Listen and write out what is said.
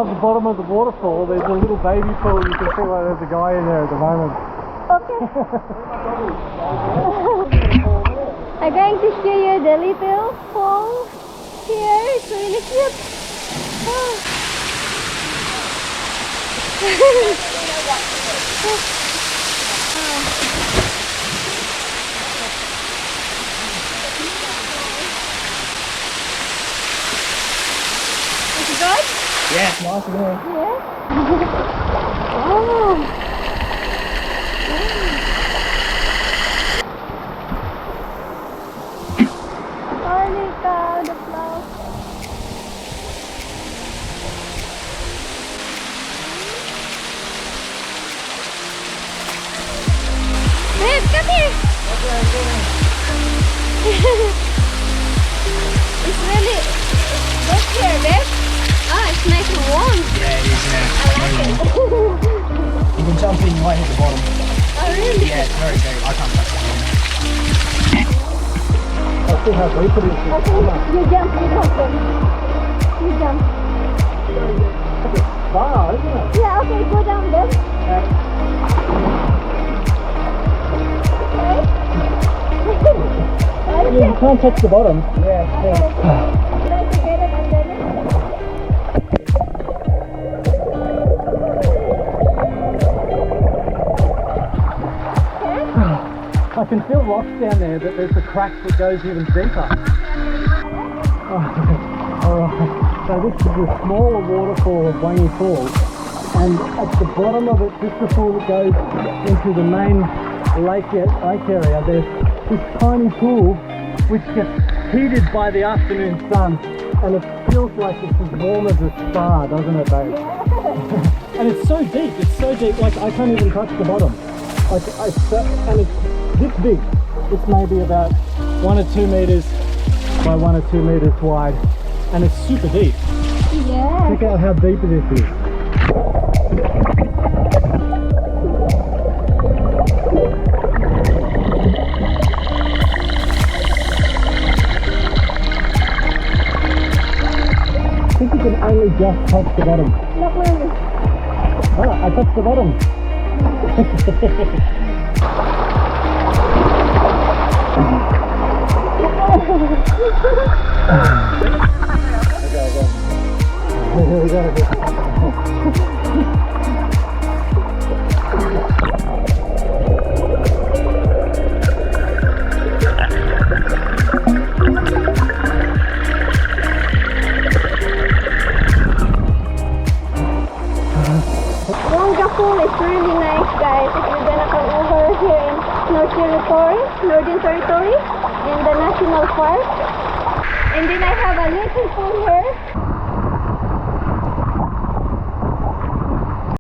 above the bottom of the waterfall, there's a little baby pool. You can see why there's a guy in there at the moment. Okay. I'm going to show you the little fall here. It's really cute. Oh. Is it good? Yeah, it's nice in here. Yeah. Oh. Holy cow, the flower. Babe, come here. It's really good here, babe. Oh, it's nice and warm. Yeah, it is, yeah. I like it. You can jump in, you might hit the bottom. Oh, really? Yeah, it's very deep. I can't touch it. I see how deep it is. Okay, you jump, you jump, babe. You jump. Wow, isn't it? Yeah, okay, go down, babe. Yeah, you can't touch the bottom. Yeah. I can feel rocks down there, but there's a crack that goes even deeper. Alright, so this is a smaller waterfall of Wangi Falls, and at the bottom of it, just before it goes into the main lake area, there's this tiny pool which gets heated by the afternoon sun, and it feels like it's as warm as a spa, doesn't it, babe? And it's so deep, like I can't even touch the bottom. And it's this big. It's maybe about 1 or 2 meters by 1 or 2 meters wide, and it's super deep. Yeah. Check out how deep this is. I think you can only just touch the bottom. Not really. Oh, I touched the bottom. Wangi Falls is really nice, guys. If you're gonna come over here in Northern Territory, in the National Park. And then I have a little pool here.